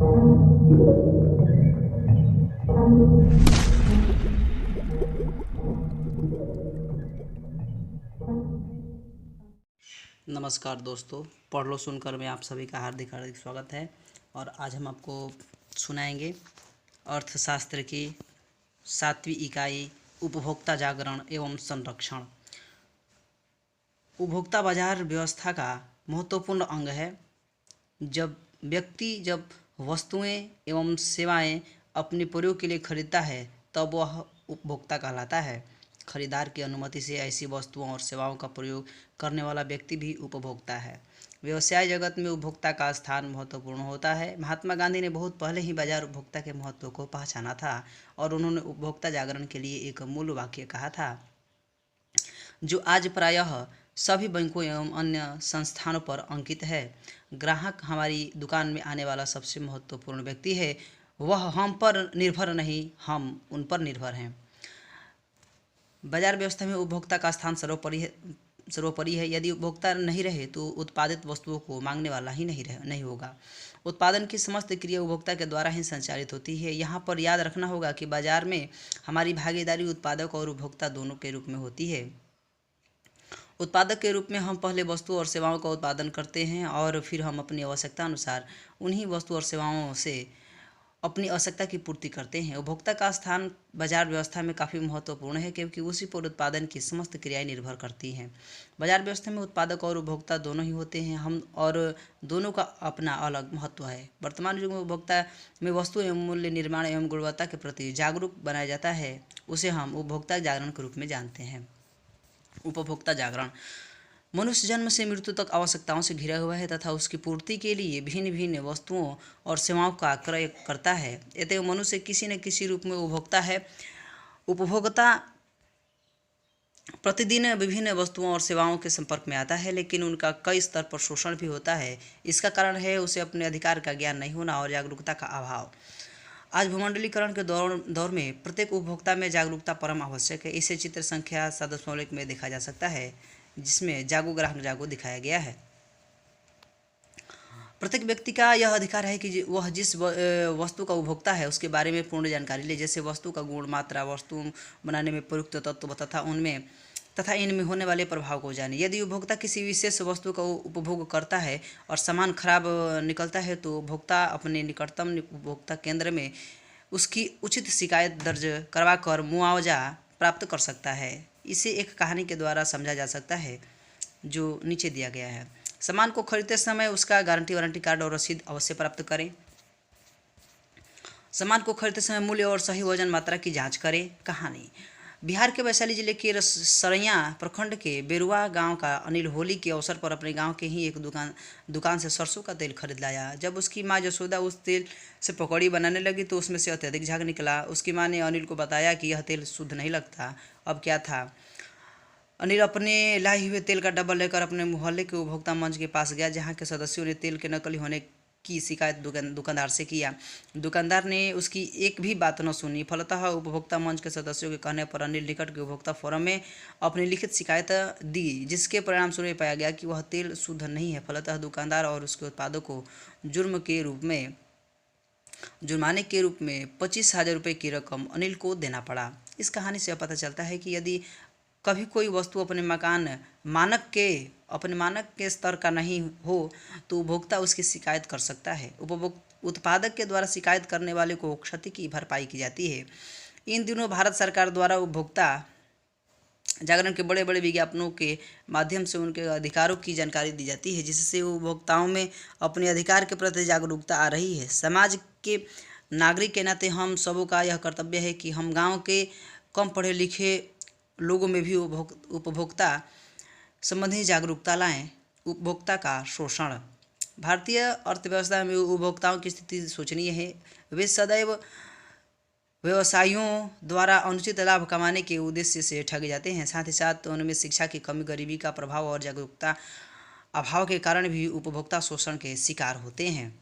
नमस्कार दोस्तों, पढ़ लो सुनकर में आप सभी का हार्दिक हार्दिक स्वागत है। और आज हम आपको सुनाएंगे अर्थशास्त्र की 7वीं इकाई उपभोक्ता जागरण एवं संरक्षण। उपभोक्ता बाजार व्यवस्था का महत्वपूर्ण अंग है। जब वस्तुएं एवं सेवाएं अपने प्रयोग के लिए खरीदता है तब वह उपभोक्ता कहलाता है। खरीदार की अनुमति से ऐसी वस्तुओं और सेवाओं का प्रयोग करने वाला व्यक्ति भी उपभोक्ता है। व्यवसाय जगत में उपभोक्ता का स्थान महत्वपूर्ण होता है। महात्मा गांधी ने बहुत पहले ही बाजार उपभोक्ता के महत्व को पहचाना था और उन्होंने उपभोक्ता जागरण के लिए एक मूल वाक्य कहा था, जो आज प्रायः सभी बैंकों एवं अन्य संस्थानों पर अंकित है। ग्राहक हमारी दुकान में आने वाला सबसे महत्वपूर्ण व्यक्ति है। वह हम पर निर्भर नहीं, हम उन पर निर्भर हैं। बाजार व्यवस्था में उपभोक्ता का स्थान सर्वोपरि है। यदि उपभोक्ता नहीं रहे तो उत्पादित वस्तुओं को मांगने वाला ही नहीं होगा। उत्पादन की समस्त क्रिया उपभोक्ता के द्वारा ही संचालित होती है। यहाँ पर याद रखना होगा कि बाजार में हमारी भागीदारी उत्पादक और उपभोक्ता दोनों के रूप में होती है। उत्पादक के रूप में हम पहले वस्तु और सेवाओं का उत्पादन करते हैं और फिर हम अपनी आवश्यकता अनुसार उन्हीं वस्तु और सेवाओं से अपनी आवश्यकता की पूर्ति करते हैं। उपभोक्ता का स्थान बाजार व्यवस्था में काफ़ी महत्वपूर्ण है, क्योंकि उसी पर उत्पादन की समस्त क्रियाएं निर्भर करती हैं। बाजार व्यवस्था में उत्पादक और उपभोक्ता दोनों ही होते हैं, हम और दोनों का अपना अलग महत्व है। वर्तमान युग में उपभोक्ता में वस्तु एवं मूल्य निर्माण एवं गुणवत्ता के प्रति जागरूक बनाया जाता है। उसे हम उपभोक्ता जागरण के रूप में जानते हैं। उपभोक्ता जागरण मनुष्य जन्म से मृत्यु तक आवश्यकताओं से घिरा हुआ है तथा उसकी पूर्ति के लिए भिन्न भिन्न वस्तुओं और सेवाओं का क्रय करता है। अतएव मनुष्य किसी न किसी रूप में उपभोक्ता है। उपभोक्ता प्रतिदिन विभिन्न वस्तुओं और सेवाओं के संपर्क में आता है, लेकिन उनका कई स्तर पर शोषण भी होता है। इसका कारण है उसे अपने अधिकार का ज्ञान नहीं होना और जागरूकता का अभाव। आज भूमंडलीकरण के दौर में प्रत्येक उपभोक्ता में जागरूकता परम आवश्यक है। इसे चित्र संख्या 7.1 में देखा जा सकता है, जिसमें जागो ग्राहक जागो दिखाया गया है। प्रत्येक व्यक्ति का यह अधिकार है कि वह जिस वस्तु का उपभोक्ता है उसके बारे में पूर्ण जानकारी ले, जैसे वस्तु का गुण, मात्रा, वस्तु बनाने में प्रयुक्त तत्व तथा इनमें होने वाले प्रभाव को जाने। यदि उपभोक्ता किसी विशेष वस्तु का उपभोग करता है और सामान खराब निकलता है तो उपभोक्ता अपने निकटतम उपभोक्ता केंद्र में उसकी उचित शिकायत दर्ज करवाकर मुआवजा प्राप्त कर सकता है। इसे एक कहानी के द्वारा समझा जा सकता है, जो नीचे दिया गया है। सामान को खरीदते समय उसका गारंटी वारंटी कार्ड और रसीद अवश्य प्राप्त करें। सामान को खरीदते समय मूल्य और सही वजन मात्रा की जांच करें। कहानी बिहार के वैशाली जिले के सरैया प्रखंड के बेरुआ गांव का अनिल होली के अवसर पर अपने गांव के ही एक दुकान से सरसों का तेल खरीद लाया। जब उसकी माँ जसोदा उस तेल से पकौड़ी बनाने लगी तो उसमें से अत्यधिक झाग निकला। उसकी माँ ने अनिल को बताया कि यह तेल शुद्ध नहीं लगता। अब क्या था, अनिल अपने लाए हुए तेल का डब्बा लेकर अपने मोहल्ले के उपभोक्ता मंच के पास गया, जहाँ के सदस्यों ने तेल के नकली होने की शिकायत दुकानदार से किया। दुकानदार ने उसकी एक भी बात न सुनी। फलतः उपभोक्ता मंच के सदस्यों के कहने पर अनिल निकट के उपभोक्ता फोरम में अपनी लिखित शिकायत दी, जिसके परिणाम स्वरूप पाया गया कि वह तेल शुद्ध नहीं है। फलतः दुकानदार और उसके उत्पादों को जुर्माने के रूप में 25,000 रुपये की रकम अनिल को देना पड़ा। इस कहानी से पता चलता है कि यदि कभी कोई वस्तु अपने मानक के स्तर का नहीं हो तो उपभोक्ता उसकी शिकायत कर सकता है। उत्पादक के द्वारा शिकायत करने वाले को क्षति की भरपाई की जाती है। इन दिनों भारत सरकार द्वारा उपभोक्ता जागरण के बड़े बड़े विज्ञापनों के माध्यम से उनके अधिकारों की जानकारी दी जाती है, जिससे उपभोक्ताओं में अपने अधिकार के प्रति जागरूकता आ रही है। समाज के नागरिक के नाते हम सबों का यह कर्तव्य है कि हम गाँव के कम पढ़े लिखे लोगों में भी उपभोक्ता संबंधी जागरूकता लाएं। उपभोक्ता का शोषण भारतीय अर्थव्यवस्था में उपभोक्ताओं की स्थिति शोचनीय है। वे सदैव व्यवसायियों द्वारा अनुचित लाभ कमाने के उद्देश्य से ठगे जाते हैं। साथ ही साथ उनमें शिक्षा की कमी, गरीबी का प्रभाव और जागरूकता अभाव के कारण भी उपभोक्ता शोषण के शिकार होते हैं।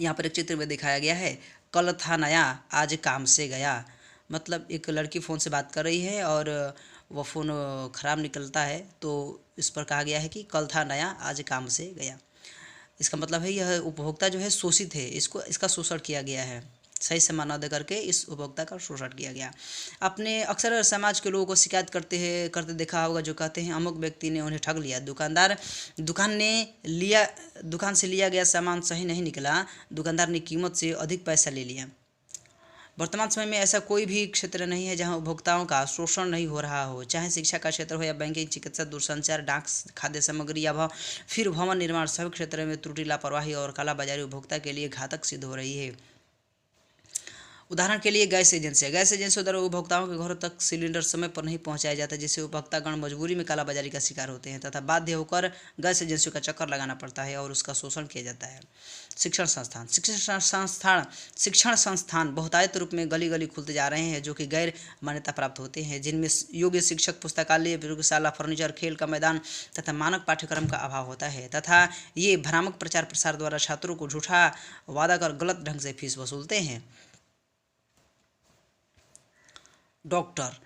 यहाँ पर एक चित्र में दिखाया गया है, कल था नया आज काम से गया। मतलब एक लड़की फ़ोन से बात कर रही है और वह फ़ोन ख़राब निकलता है, तो इस पर कहा गया है कि कल था नया आज काम से गया। इसका मतलब है यह उपभोक्ता जो है शोषित है, इसका शोषण किया गया है, सही सम्मान न दे करके इस उपभोक्ता का शोषण किया गया। आपने अक्सर समाज के लोगों को शिकायत करते देखा होगा, जो कहते हैं अमुक व्यक्ति ने उन्हें ठग लिया। दुकान से लिया गया सामान सही नहीं निकला, दुकानदार ने कीमत से अधिक पैसा ले लिया। वर्तमान समय में ऐसा कोई भी क्षेत्र नहीं है जहां उपभोक्ताओं का शोषण नहीं हो रहा हो, चाहे शिक्षा का क्षेत्र हो या बैंकिंग, चिकित्सा, दूरसंचार, डाक, खाद्य सामग्री या फिर भवन निर्माण, सभी क्षेत्रों में त्रुटि, लापरवाही और कालाबाजारी उपभोक्ता के लिए घातक सिद्ध हो रही है। उदाहरण के लिए गैस एजेंसियों द्वारा उपभोक्ताओं के घरों तक सिलेंडर समय पर नहीं पहुंचाया जाता, जिससे उपभोक्तागण मजबूरी में कालाबाजारी का शिकार होते हैं तथा बाध्य होकर गैस एजेंसियों का चक्कर लगाना पड़ता है और उसका शोषण किया जाता है। शिक्षण संस्थान बहुतायत रूप में गली गली खुलते जा रहे हैं, जो कि गैर मान्यता प्राप्त होते हैं, जिनमें योग्य शिक्षक, पुस्तकालय, प्रयोगशाला, फर्नीचर, खेल का मैदान तथा मानक पाठ्यक्रम का अभाव होता है तथा ये भ्रामक प्रचार प्रसार द्वारा छात्रों को झूठा वादा कर गलत ढंग से फीस वसूलते हैं। डॉक्टर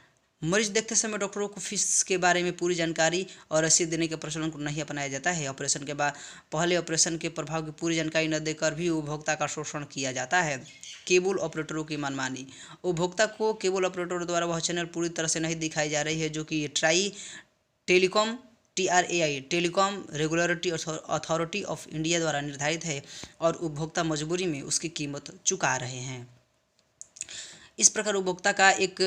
मरीज देखते समय डॉक्टरों को फीस के बारे में पूरी जानकारी और रसीद देने के प्रचलन को नहीं अपनाया जाता है। ऑपरेशन के बाद पहले ऑपरेशन के प्रभाव की पूरी जानकारी न देकर भी उपभोक्ता का शोषण किया जाता है। केबल ऑपरेटरों की मनमानी, उपभोक्ता को केबल ऑपरेटरों द्वारा वह चैनल पूरी तरह से नहीं दिखाई जा रही है जो कि telecom telecom regulatory authority of India द्वारा निर्धारित है और उपभोक्ता मजबूरी में उसकी कीमत चुका रहे हैं। इस प्रकार उपभोक्ता का एक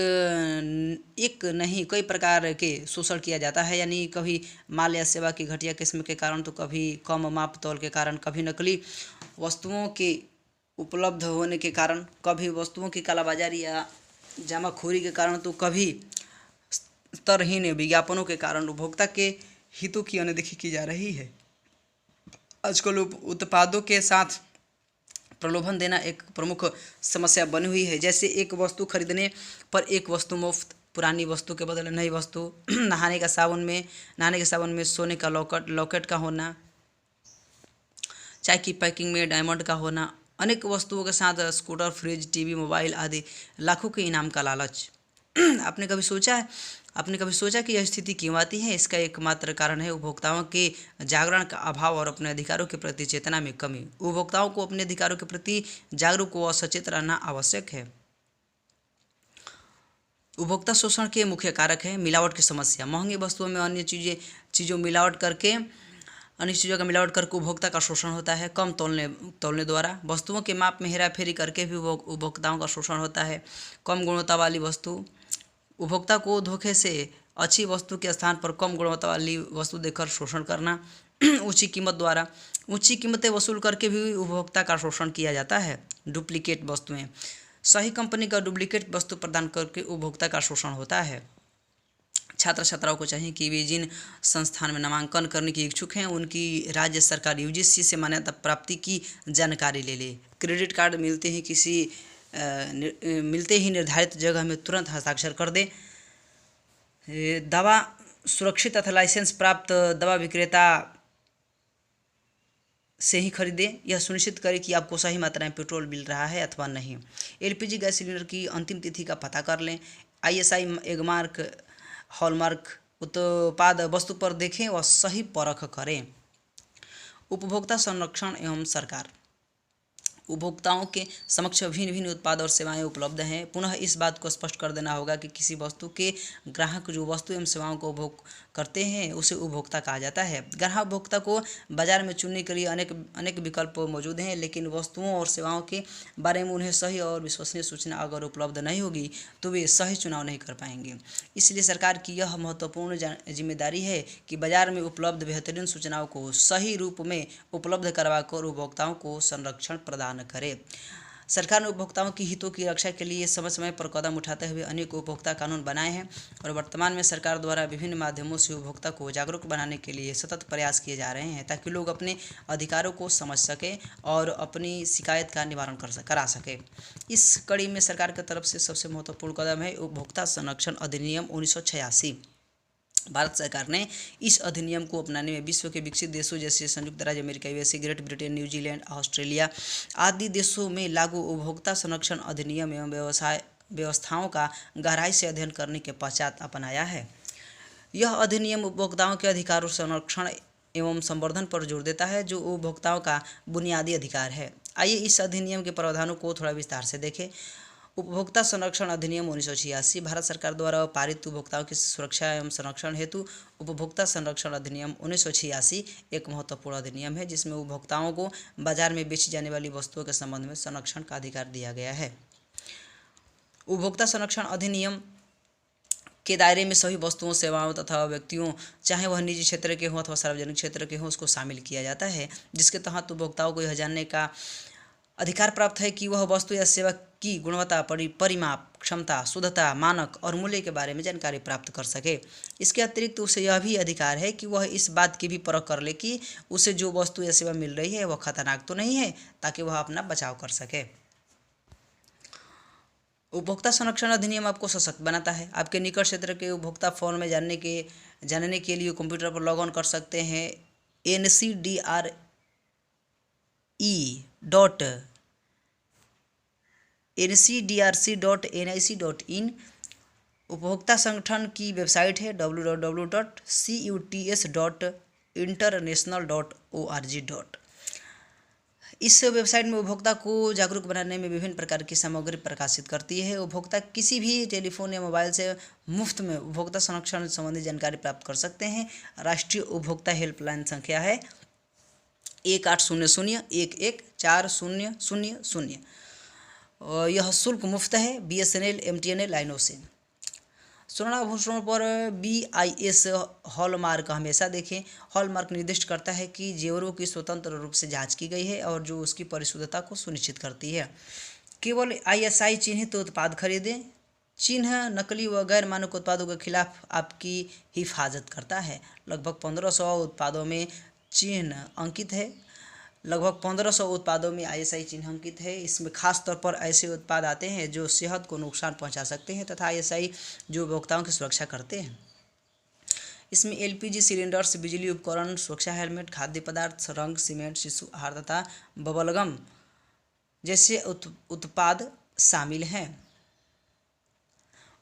नहीं कई प्रकार के शोषण किया जाता है, यानी कभी माल या सेवा की घटिया किस्म के कारण, तो कभी कम माप तौल के कारण, कभी नकली वस्तुओं के उपलब्ध होने के कारण, कभी वस्तुओं की कालाबाजारी या जमाखोरी के कारण, तो कभी स्तरहीन विज्ञापनों के कारण उपभोक्ता के हितों की अनदेखी की जा रही है। आजकल उत्पादों के साथ प्रलोभन देना एक प्रमुख समस्या बनी हुई है। जैसे एक वस्तु खरीदने पर एक वस्तु मुफ्त, पुरानी वस्तु के बदले नई वस्तु, नहाने के साबुन में सोने का लॉकेट का होना, चाय की पैकिंग में डायमंड का होना, अनेक वस्तुओं के साथ स्कूटर, फ्रिज, टीवी, मोबाइल आदि लाखों के इनाम का लालच। आपने कभी सोचा कि यह स्थिति क्यों आती है? इसका एकमात्र कारण है उपभोक्ताओं के जागरण का अभाव और अपने अधिकारों के प्रति चेतना में कमी। उपभोक्ताओं को अपने अधिकारों के प्रति जागरूक व सचेत रहना आवश्यक है। उपभोक्ता शोषण के मुख्य कारक है मिलावट की समस्या। महंगी वस्तुओं में अन्य चीज़ों मिलावट करके उपभोक्ता का शोषण होता है। कम तौलने द्वारा वस्तुओं के माप में हेराफेरी करके भी उपभोक्ताओं का शोषण होता है। कम गुणवत्ता वाली वस्तु, उपभोक्ता को धोखे से अच्छी वस्तु के स्थान पर कम गुणवत्ता वाली वस्तु देकर शोषण करना। ऊंची कीमतें वसूल करके भी उपभोक्ता का शोषण किया जाता है। डुप्लीकेट वस्तुएं, सही कंपनी का डुप्लीकेट वस्तु प्रदान करके उपभोक्ता का शोषण होता है। छात्र छात्राओं को चाहिए कि वे जिन संस्थान में नामांकन करने की इच्छुक हैं उनकी राज्य सरकार यूजीसी से मान्यता प्राप्ति की जानकारी ले ले। क्रेडिट कार्ड मिलते ही निर्धारित जगह में तुरंत हस्ताक्षर कर दें। दवा सुरक्षित तथा लाइसेंस प्राप्त दवा विक्रेता से ही खरीदें। यह सुनिश्चित करें कि आपको सही मात्रा में पेट्रोल मिल रहा है अथवा नहीं। एलपीजी गैस सिलेंडर की अंतिम तिथि का पता कर लें। आईएसआई एगमार्क हॉलमार्क उत्पाद वस्तु पर देखें और सही परख करें। उपभोक्ता संरक्षण एवं सरकार, उपभोक्ताओं के समक्ष भिन्न उत्पाद और सेवाएं उपलब्ध हैं। पुनः इस बात को स्पष्ट कर देना होगा कि किसी वस्तु के ग्राहक जो वस्तु एवं सेवाओं को उपभोग करते हैं उसे उपभोक्ता कहा जाता है। ग्राहक उपभोक्ता को बाजार में चुनने के लिए अनेक विकल्प मौजूद हैं, लेकिन वस्तुओं और सेवाओं के बारे में उन्हें सही और विश्वसनीय सूचना अगर उपलब्ध नहीं होगी तो वे सही चुनाव नहीं कर पाएंगे। इसलिए सरकार की यह महत्वपूर्ण जिम्मेदारी है कि बाजार में उपलब्ध बेहतरीन सूचनाओं को सही रूप में उपलब्ध करवाकर उपभोक्ताओं को संरक्षण प्रदान करे। सरकार ने उपभोक्ताओं की हितों की रक्षा के लिए समय समय पर कदम उठाते हुए अनेक उपभोक्ता कानून बनाए हैं और वर्तमान में सरकार द्वारा विभिन्न माध्यमों से उपभोक्ता को जागरूक बनाने के लिए सतत प्रयास किए जा रहे हैं ताकि लोग अपने अधिकारों को समझ सकें और अपनी शिकायत का निवारण करा सकें। इस कड़ी में सरकार की तरफ से सबसे महत्वपूर्ण कदम है उपभोक्ता संरक्षण अधिनियम 1986। भारत सरकार ने इस अधिनियम को अपनाने में विश्व के विकसित देशों जैसे संयुक्त राज्य America, USA, great Britain, New Zealand, Australia आदि देशों में लागू उपभोक्ता संरक्षण अधिनियम एवं व्यवस्थाओं का गहराई से अध्ययन करने के पश्चात अपनाया है। यह अधिनियम उपभोक्ताओं के अधिकारों संरक्षण एवं संवर्धन पर जोर देता है, जो उपभोक्ताओं का बुनियादी अधिकार है। आइए इस अधिनियम के प्रावधानों को थोड़ा विस्तार से देखें। उपभोक्ता संरक्षण अधिनियम 1986 भारत सरकार द्वारा पारित उपभोक्ताओं की सुरक्षा एवं संरक्षण हेतु उपभोक्ता संरक्षण अधिनियम 1986 एक महत्वपूर्ण अधिनियम है, जिसमें उपभोक्ताओं को बाजार में बेची जाने वाली वस्तुओं के संबंध में संरक्षण का अधिकार दिया गया है। उपभोक्ता संरक्षण अधिनियम के दायरे में सभी वस्तुओं, सेवाओं तथा व्यक्तियों, चाहे वह निजी क्षेत्र के हों अथवा सार्वजनिक क्षेत्र के हों, उसको शामिल किया जाता है, जिसके तहत उपभोक्ताओं को यह जानने का अधिकार प्राप्त है कि वह वस्तु या सेवा की गुणवत्ता, परिमाप, क्षमता, शुद्धता, मानक और मूल्य के बारे में जानकारी प्राप्त कर सके। इसके अतिरिक्त उसे यह भी अधिकार है कि वह इस बात की भी परख कर ले कि उसे जो वस्तु या सेवा मिल रही है वह खतरनाक तो नहीं है, ताकि वह अपना बचाव कर सके। उपभोक्ता संरक्षण अधिनियम आपको सशक्त बनाता है। आपके निकट क्षेत्र के उपभोक्ता फोन में जानने के लिए कंप्यूटर पर लॉग ऑन कर सकते हैं ncdrc.nic.in। उपभोक्ता संगठन की वेबसाइट है www.cuts.international.org। इस वेबसाइट में उपभोक्ता को जागरूक बनाने में विभिन्न प्रकार की सामग्री प्रकाशित करती है। उपभोक्ता किसी भी टेलीफोन या मोबाइल से मुफ्त में उपभोक्ता संरक्षण संबंधी जानकारी प्राप्त कर सकते हैं। राष्ट्रीय उपभोक्ता हेल्पलाइन संख्या है 1800-114000। यह शुल्क मुफ्त है BSNL MTNL लाइनों से। स्वर्ण पर BIS हॉलमार्क हमेशा देखें। हॉलमार्क निर्दिष्ट करता है कि जेवरों की स्वतंत्र रूप से जांच की गई है और जो उसकी परिशुद्धता को सुनिश्चित करती है। केवल ISI चिन्हित उत्पाद खरीदें। चिन्ह नकली व गैर मानक उत्पादों के खिलाफ आपकी हिफाजत करता है। लगभग 1500 उत्पादों में चिन्ह अंकित है। ISI चिन्ह अंकित है। इसमें खास तौर पर ऐसे उत्पाद आते हैं जो सेहत को नुकसान पहुंचा सकते हैं तथा ISI जो उपभोक्ताओं की सुरक्षा करते हैं। इसमें LPG सिलेंडर्स, बिजली उपकरण, सुरक्षा हेलमेट, खाद्य पदार्थ, रंग, सीमेंट, शिशु आहार तथा बबलगम जैसे उत्पाद शामिल हैं।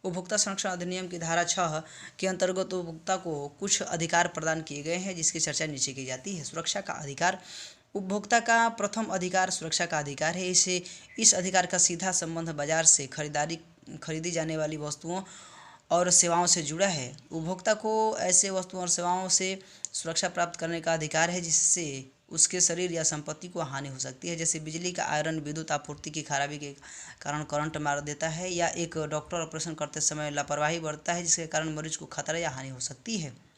उपभोक्ता संरक्षण अधिनियम की धारा 6 के अंतर्गत उपभोक्ता को कुछ अधिकार प्रदान किए गए हैं, जिसकी चर्चा नीचे की जाती है। सुरक्षा का अधिकार। उपभोक्ता का प्रथम अधिकार सुरक्षा का अधिकार है। इस अधिकार का सीधा संबंध बाजार से खरीदी जाने वाली वस्तुओं और सेवाओं से जुड़ा है। उपभोक्ता को ऐसे वस्तुओं और सेवाओं से सुरक्षा प्राप्त करने का अधिकार है जिससे उसके शरीर या संपत्ति को हानि हो सकती है, जैसे बिजली का आयरन विद्युत आपूर्ति की खराबी के कारण करंट मार देता है, या एक डॉक्टर ऑपरेशन करते समय लापरवाही बरतता है जिसके कारण मरीज को खतरा या हानि हो सकती है।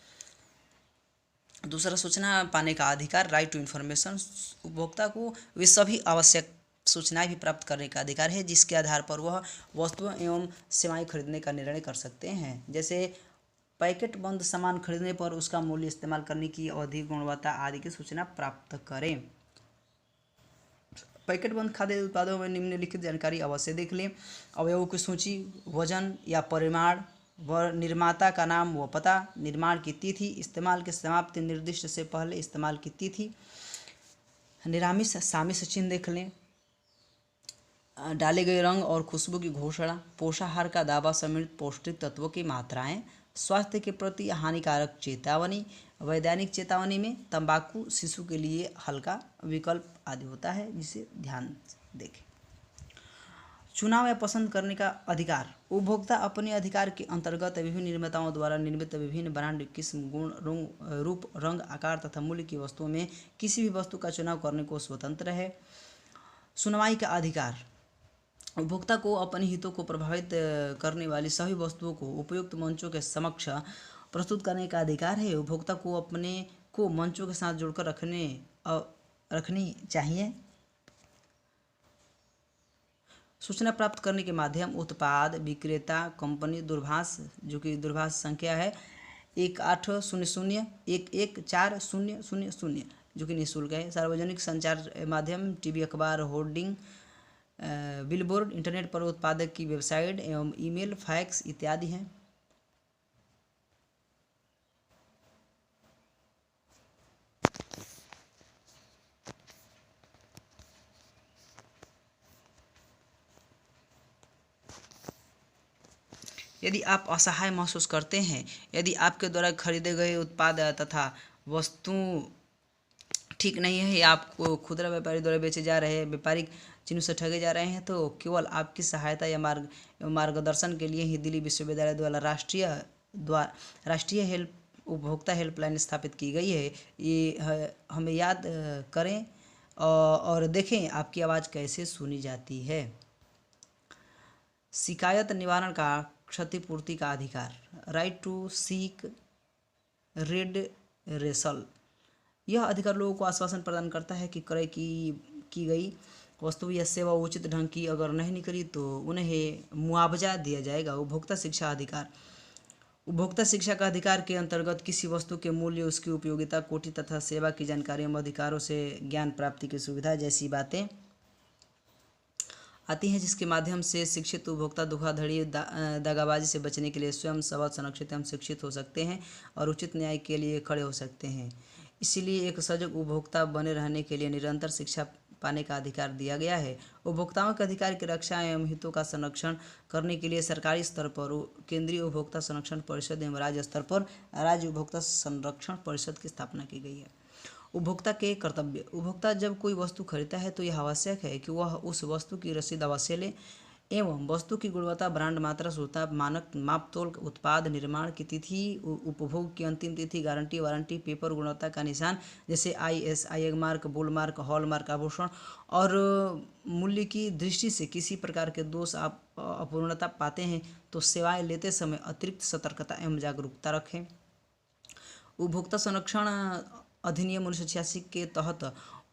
दूसरा, सूचना पाने का अधिकार, राइट टू इन्फॉर्मेशन। उपभोक्ता को वे सभी आवश्यक सूचनाएं भी प्राप्त करने का अधिकार है जिसके आधार पर वह वस्तुएं एवं सेवाएं खरीदने का निर्णय कर सकते हैं, जैसे पैकेट बंद सामान खरीदने पर उसका मूल्य, इस्तेमाल करने की अवधि, गुणवत्ता आदि की सूचना प्राप्त करें। पैकेट बंद खाद्य उत्पादों में निम्नलिखित जानकारी अवश्य देख लें। अवयवों की सूची, वजन या परिमाण, निर्माता का नाम व पता, निर्माण की तिथि, इस्तेमाल की समाप्ति निर्दिष्ट से पहले इस्तेमाल की तिथि, निरामिष सामिष चिन्ह देख लें, डाले गए रंग और खुशबू की घोषणा, पोषाहार का दावा समेत पौष्टिक तत्वों की मात्राएं, स्वास्थ्य के प्रति हानिकारक चेतावनी, वैधानिक चेतावनी में तंबाकू शिशु के लिए हल्का विकल्प आदि होता है, जिसे ध्यान देखें। चुनाव या पसंद करने का अधिकार। उपभोक्ता अपने अधिकार के अंतर्गत विभिन्न निर्माताओं द्वारा निर्मित विभिन्न ब्रांड, किस्म, गुण, रूप, रंग, आकार तथा मूल्य की वस्तुओं में किसी भी वस्तु का चुनाव करने को स्वतंत्र है। सुनवाई का अधिकार। उपभोक्ता को अपने हितों को प्रभावित करने वाली सभी वस्तुओं को उपयुक्त मंचों के समक्ष प्रस्तुत करने का अधिकार है। उपभोक्ता को अपने को मंचों के साथ जोड़कर रखनी चाहिए। सूचना प्राप्त करने के माध्यम, उत्पाद विक्रेता, कंपनी, दूरभाष, जो कि दूरभाष संख्या है 1800-114000, जो कि निःशुल्क है। सार्वजनिक संचार माध्यम, टीवी, अखबार, होर्डिंग, बिलबोर्ड, इंटरनेट पर उत्पादक की वेबसाइट एवं ईमेल, फैक्स इत्यादि हैं। यदि आप असहाय महसूस करते हैं, यदि आपके द्वारा खरीदे गए उत्पाद तथा वस्तु ठीक नहीं है या आपको खुदरा व्यापारी द्वारा बेचे जा रहे हैं, व्यापारिक चिन्हों से ठगे जा रहे हैं, तो केवल आपकी सहायता या मार्गदर्शन के लिए ही दिल्ली विश्वविद्यालय द्वारा राष्ट्रीय हेल्प उपभोक्ता हेल्पलाइन स्थापित की गई है। ये हमें याद करें और देखें आपकी आवाज़ कैसे सुनी जाती है। शिकायत निवारण का क्षतिपूर्ति का अधिकार, राइट टू सीक रेडरेसल। यह अधिकार लोगों को आश्वासन प्रदान करता है कि क्रय की गई वस्तु या सेवा उचित ढंग की अगर नहीं निकली तो उन्हें मुआवजा दिया जाएगा। उपभोक्ता शिक्षा अधिकार, उपभोक्ता शिक्षा का अधिकार के अंतर्गत किसी वस्तु के मूल्य, उसकी उपयोगिता, कोटि तथा सेवा की जानकारी एवं अधिकारों से ज्ञान प्राप्ति की सुविधा जैसी बातें आती हैं, जिसके माध्यम से शिक्षित उपभोक्ता धोखाधड़ी दगाबाजी से बचने के लिए स्वयं सबल, संरक्षित एवं शिक्षित हो सकते हैं और उचित न्याय के लिए खड़े हो सकते हैं। इसीलिए एक सजग उपभोक्ता बने रहने के लिए निरंतर शिक्षा पाने का अधिकार दिया गया है। उपभोक्ताओं के अधिकार की रक्षा एवं हितों का संरक्षण करने के लिए सरकारी स्तर पर केंद्रीय उपभोक्ता संरक्षण परिषद एवं राज्य स्तर पर राज्य उपभोक्ता संरक्षण परिषद की स्थापना की गई है। उपभोक्ता के कर्तव्य, उपभोक्ता जब कोई वस्तु खरीदता है तो यह आवश्यक है कि वह उस वस्तु की रसीद अवश्य ले एवं वस्तु की गुणवत्ता, ब्रांड, मात्रा, शुद्धता, मानक, मापतोल, उत्पाद निर्माण की तिथि, उपभोग की अंतिम तिथि, गारंटी, वारंटी, पेपर, गुणवत्ता का निशान जैसे ISI mark, bull mark, hall mark, आभूषण और मूल्य की दृष्टि से किसी प्रकार के दोष आप अपूर्णता पाते हैं तो सेवाएं लेते समय अतिरिक्त सतर्कता एवं जागरूकता रखें। उपभोक्ता संरक्षण अधिनियम 1986 के तहत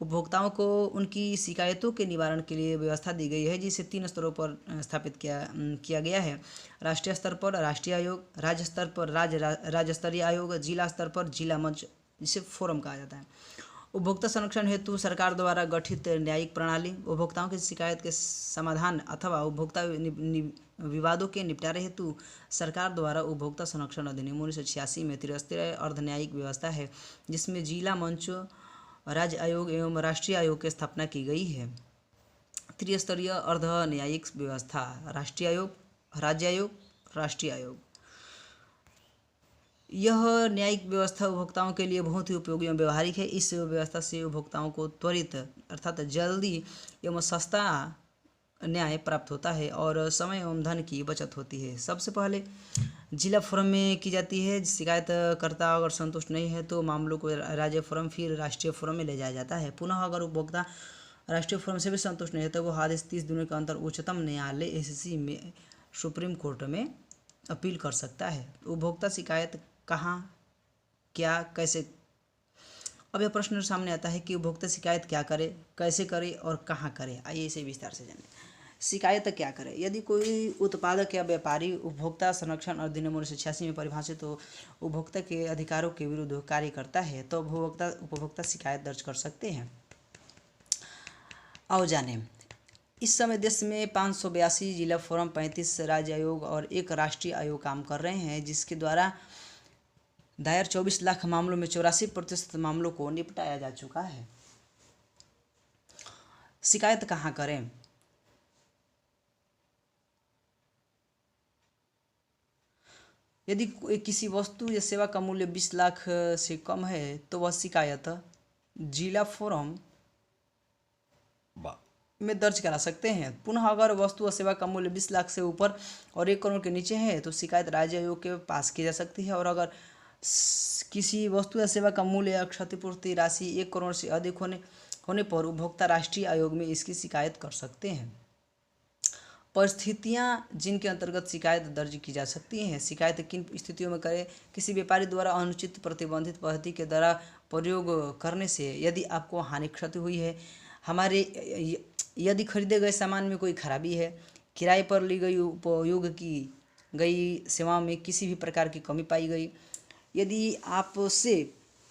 उपभोक्ताओं को उनकी शिकायतों के निवारण के लिए व्यवस्था दी गई है, जिसे 3 स्तरों पर स्थापित किया गया है। राष्ट्रीय स्तर पर राष्ट्रीय आयोग, राज्य स्तर पर राज्य स्तरीय आयोग, जिला स्तर पर जिला मंच, जिसे फोरम कहा जाता है। उपभोक्ता संरक्षण हेतु सरकार द्वारा गठित न्यायिक प्रणाली, उपभोक्ताओं की शिकायत के समाधान अथवा उपभोक्ता विवादों के निपटारे हेतु सरकार द्वारा उपभोक्ता संरक्षण अधिनियम 1986 में त्रिस्तरीय अर्धन्यायिक व्यवस्था है, जिसमें जिला मंच, राज्य आयोग एवं राष्ट्रीय आयोग की स्थापना की गई है। त्रिस्तरीय अर्ध न्यायिक व्यवस्था, राष्ट्रीय आयोग, राज्य आयोग, राष्ट्रीय आयोग। यह न्यायिक व्यवस्था उपभोक्ताओं के लिए बहुत ही उपयोगी एवं व्यवहारिक है। इस व्यवस्था से उपभोक्ताओं को त्वरित अर्थात जल्दी एवं सस्ता न्याय प्राप्त होता है और समय एवं धन की बचत होती है। सबसे पहले जिला फोरम में की जाती है। शिकायतकर्ता अगर संतुष्ट नहीं है तो मामलों को राज्य फोरम फिर राष्ट्रीय फोरम में ले जाया जाता है। पुनः अगर उपभोक्ता राष्ट्रीय फोरम से भी संतुष्ट नहीं है तो वो आदेश 30 दिनों के अंतर उच्चतम न्यायालय SCC में सुप्रीम कोर्ट में अपील कर सकता है। उपभोक्ता शिकायत कहाँ, क्या, कैसे। अब यह प्रश्न सामने आता है कि उपभोक्ता शिकायत क्या करे, कैसे करे और कहाँ करे। आइए इसे विस्तार से जानें। शिकायत क्या करे। यदि कोई उत्पादक या व्यापारी उपभोक्ता संरक्षण अधिनियम 1986 में परिभाषित तो उपभोक्ता के अधिकारों के विरुद्ध कार्य करता है तो उपभोक्ता शिकायत दर्ज कर सकते हैं। आओ जानें। इस समय देश में 582 जिला फोरम, 35 राज्य आयोग और 1 राष्ट्रीय आयोग काम कर रहे हैं, जिसके द्वारा दायर 24 लाख मामलों में 84% मामलों को निपटाया जा चुका है। शिकायत कहाँ करें। यदि किसी वस्तु या सेवा का मूल्य 20 लाख से कम है तो वह शिकायत जिला फोरम में दर्ज करा सकते हैं। पुनः अगर वस्तु या सेवा का मूल्य 20 लाख से ऊपर और 1 करोड़ के नीचे है तो शिकायत राज्य आयोग के पास की जा सकती है। और अगर किसी वस्तु या सेवा का मूल्य या क्षतिपूर्ति राशि 1 करोड़ से अधिक होने पर उपभोक्ता राष्ट्रीय आयोग में इसकी शिकायत कर सकते हैं। परिस्थितियां जिनके अंतर्गत शिकायत दर्ज की जा सकती हैं। शिकायत किन स्थितियों में करें। किसी व्यापारी द्वारा अनुचित प्रतिबंधित पद्धति के द्वारा प्रयोग करने से यदि आपको हानि क्षति हुई है, यदि खरीदे गए सामान में कोई खराबी है, किराए पर ली गई उपयोग की गई सेवाओं में किसी भी प्रकार की कमी पाई गई, यदि आपसे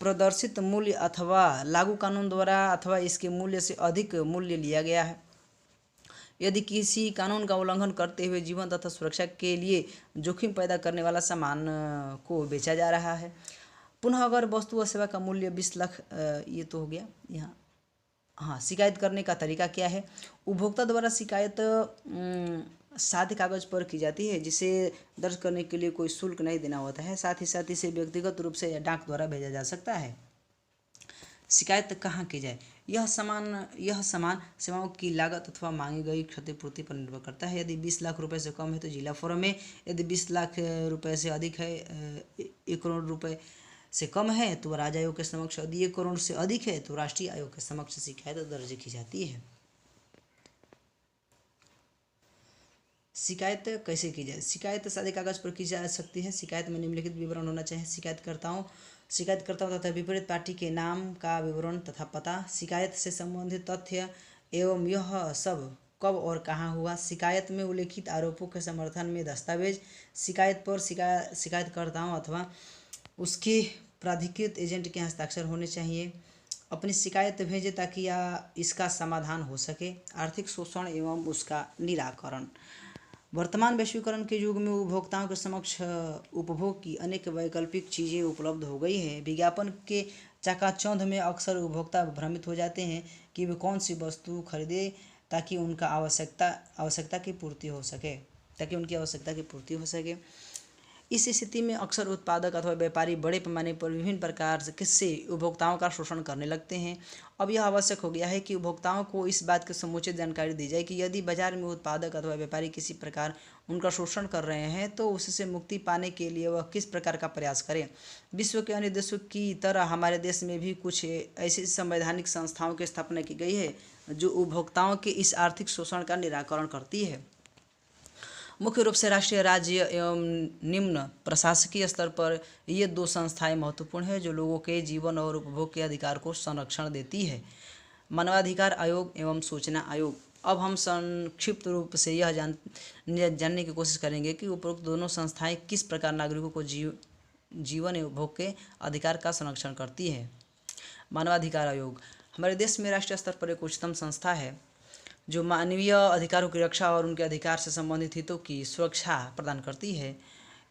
प्रदर्शित मूल्य अथवा लागू कानून द्वारा अथवा इसके मूल्य से अधिक मूल्य लिया गया है, यदि किसी कानून का उल्लंघन करते हुए जीवन तथा सुरक्षा के लिए जोखिम पैदा करने वाला सामान को बेचा जा रहा है। पुनः अगर वस्तु व सेवा का मूल्य 20 लाख, ये तो हो गया यहाँ। हाँ, शिकायत करने का तरीका क्या है। उपभोक्ता द्वारा शिकायत सादे कागज पर की जाती है, जिसे दर्ज करने के लिए कोई शुल्क नहीं देना होता है। साथ ही इसे व्यक्तिगत रूप से या डाक द्वारा भेजा जा सकता है। शिकायत कहाँ की जाए? यह सामान सेवाओं की लागत अथवा मांगी गई क्षतिपूर्ति पर निर्भर करता है। यदि 20 लाख रुपए से कम है तो जिला फोरम में, यदि 20 लाख रुपए से अधिक है, 1 करोड़ रुपए से कम है तो राज्य आयोग के समक्ष, यदि 1 करोड़ से अधिक है तो राष्ट्रीय आयोग के समक्ष शिकायत दर्ज की जाती है। शिकायत कैसे की जाए? शिकायत सादे कागज पर की जा सकती है। शिकायत में निम्नलिखित विवरण होना चाहिए। शिकायतकर्ताओं तथा विपरीत पार्टी के नाम का विवरण तथा पता, शिकायत से संबंधित तथ्य एवं यह सब कब और कहाँ हुआ, शिकायत में उल्लिखित आरोपों के समर्थन में दस्तावेज, शिकायत पर शिकायतकर्ताओं अथवा उसके प्राधिकृत एजेंट के हस्ताक्षर होने चाहिए। अपनी शिकायत भेजें ताकि इसका समाधान हो सके। आर्थिक शोषण एवं उसका निराकरण। वर्तमान वैश्वीकरण के युग में उपभोक्ताओं के समक्ष उपभोग की अनेक वैकल्पिक चीज़ें उपलब्ध हो गई हैं। विज्ञापन के चकाचौंध में अक्सर उपभोक्ता भ्रमित हो जाते हैं कि वे कौन सी वस्तु खरीदें ताकि उनकी आवश्यकता की पूर्ति हो सके। इस स्थिति में अक्सर उत्पादक अथवा व्यापारी बड़े पैमाने पर विभिन्न प्रकार से उपभोक्ताओं का शोषण करने लगते हैं। अब यह आवश्यक हो गया है कि उपभोक्ताओं को इस बात की समुचित जानकारी दी जाए कि यदि बाजार में उत्पादक अथवा व्यापारी किसी प्रकार उनका शोषण कर रहे हैं तो उससे मुक्ति पाने के लिए वह किस प्रकार का प्रयास करें। विश्व के अन्य देशों की तरह हमारे देश में भी कुछ ऐसी संवैधानिक संस्थाओं की स्थापना की गई है जो उपभोक्ताओं के इस आर्थिक शोषण का निराकरण करती है। मुख्य रूप से राष्ट्रीय, राज्य एवं निम्न प्रशासकीय स्तर पर ये 2 संस्थाएं महत्वपूर्ण हैं जो लोगों के जीवन और उपभोग के अधिकार को संरक्षण देती है। मानवाधिकार आयोग एवं सूचना आयोग। अब हम संक्षिप्त रूप से यह जानने की कोशिश करेंगे कि उपरोक्त दोनों संस्थाएं किस प्रकार नागरिकों को जीवन एवं उपभोग के अधिकार का संरक्षण करती है। मानवाधिकार आयोग हमारे देश में राष्ट्रीय स्तर पर एक उच्चतम संस्था है जो मानवीय अधिकारों की रक्षा और उनके अधिकार से संबंधित हितों की सुरक्षा प्रदान करती है।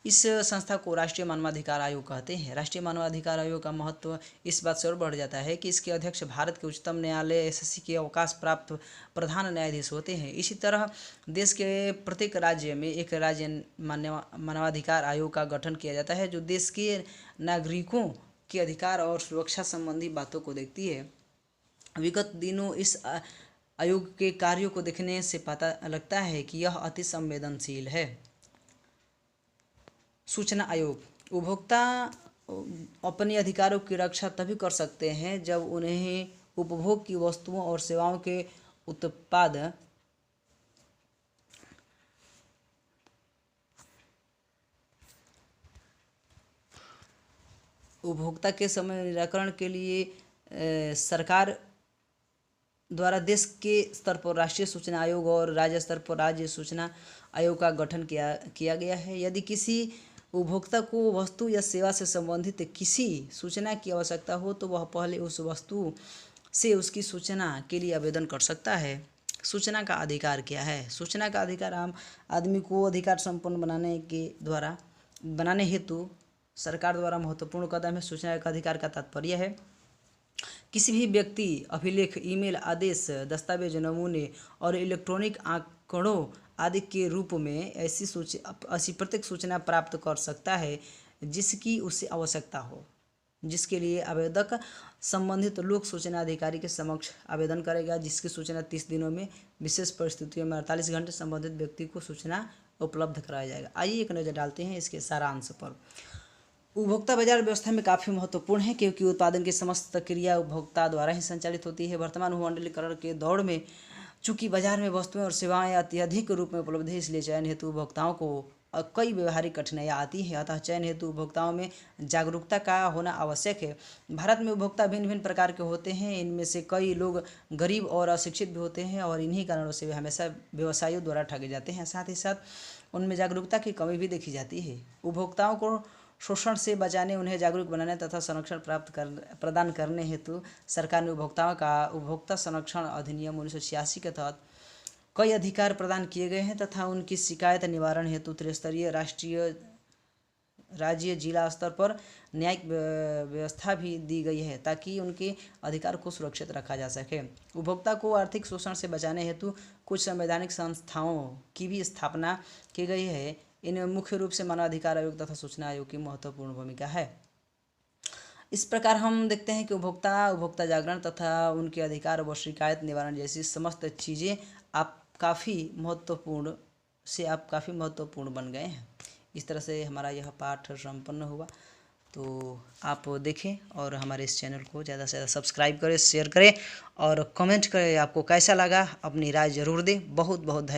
इस संस्था को राष्ट्रीय मानवाधिकार आयोग कहते हैं। राष्ट्रीय मानवाधिकार आयोग का महत्व इस बात से और बढ़ जाता है कि इसके अध्यक्ष भारत के उच्चतम न्यायालय SSC के अवकाश प्राप्त प्रधान न्यायाधीश होते हैं। इसी तरह देश के प्रत्येक राज्य में एक राज्य मानवाधिकार आयोग का गठन किया जाता है जो देश के नागरिकों के अधिकार और सुरक्षा संबंधी बातों को देखती है। विगत दिनों इस आयोग के कार्यों को देखने से पता लगता है कि यह अति संवेदनशील है। सूचना आयोग। उपभोक्ता अपने अधिकारों की रक्षा तभी कर सकते हैं जब उन्हें उपभोग की वस्तुओं और सेवाओं के उत्पाद उपभोक्ता के समय निराकरण के लिए सरकार द्वारा देश के स्तर पर राष्ट्रीय सूचना आयोग और राज्य स्तर पर राज्य सूचना आयोग का गठन किया गया है। यदि किसी उपभोक्ता को वस्तु या सेवा से संबंधित किसी सूचना की आवश्यकता हो तो वह पहले उस वस्तु से उसकी सूचना के लिए आवेदन कर सकता है। सूचना का अधिकार क्या है? सूचना का अधिकार आम आदमी को अधिकार संपन्न बनाने हेतु सरकार द्वारा महत्वपूर्ण कदम है। सूचना का अधिकार का तात्पर्य है किसी भी व्यक्ति अभिलेख, ईमेल आदेश, दस्तावेज, नमूने और इलेक्ट्रॉनिक आंकड़ों आदि के रूप में ऐसी प्रत्येक सूचना प्राप्त कर सकता है जिसकी उसे आवश्यकता हो, जिसके लिए आवेदक संबंधित लोक सूचना अधिकारी के समक्ष आवेदन करेगा, जिसकी सूचना 30 दिनों में, विशेष परिस्थितियों में 48 घंटे संबंधित व्यक्ति को सूचना उपलब्ध कराया जाएगा। आइए एक नज़र डालते हैं इसके सारांश पर। उपभोक्ता बाजार व्यवस्था में काफ़ी महत्वपूर्ण है क्योंकि उत्पादन की समस्त क्रिया उपभोक्ता द्वारा ही संचालित होती है। वर्तमान भूमंडलीकरण के दौर में चूँकि बाजार में वस्तुएं और सेवाएं अत्यधिक रूप में उपलब्ध है, इसलिए चयन हेतु उपभोक्ताओं को कई व्यवहारिक कठिनाइयाँ आती हैं। अतः चयन हेतु उपभोक्ताओं में जागरूकता का होना आवश्यक है। भारत में उपभोक्ता भिन्न भिन्न प्रकार के होते हैं। इनमें से कई लोग गरीब और अशिक्षित भी होते हैं और इन्हीं कारणों से वे हमेशा व्यवसायियों द्वारा ठगे जाते हैं। साथ ही साथ उनमें जागरूकता की कमी भी देखी जाती है। उपभोक्ताओं को शोषण से बचाने, उन्हें जागरूक बनाने तथा संरक्षण प्रदान करने हेतु सरकार ने उपभोक्ता संरक्षण अधिनियम 1986 के तहत कई अधिकार प्रदान किए गए हैं तथा उनकी शिकायत निवारण हेतु त्रिस्तरीय राष्ट्रीय, राज्य, जिला स्तर पर न्यायिक व्यवस्था भी दी गई है ताकि उनके अधिकार को सुरक्षित रखा जा सके। उपभोक्ता को आर्थिक शोषण से बचाने हेतु कुछ संवैधानिक संस्थाओं की भी स्थापना की गई है। इनमें मुख्य रूप से मानवाधिकार आयोग तथा सूचना आयोग की महत्वपूर्ण भूमिका है। इस प्रकार हम देखते हैं कि उपभोक्ता जागरण तथा उनके अधिकार व शिकायत निवारण जैसी समस्त चीज़ें आप काफ़ी महत्वपूर्ण बन गए हैं। इस तरह से हमारा यह पाठ संपन्न हुआ। तो आप देखें और हमारे इस चैनल को ज़्यादा से ज़्यादा सब्सक्राइब करें, शेयर करें और कमेंट करें आपको कैसा लगा, अपनी राय ज़रूर दें। बहुत बहुत धन्यवाद।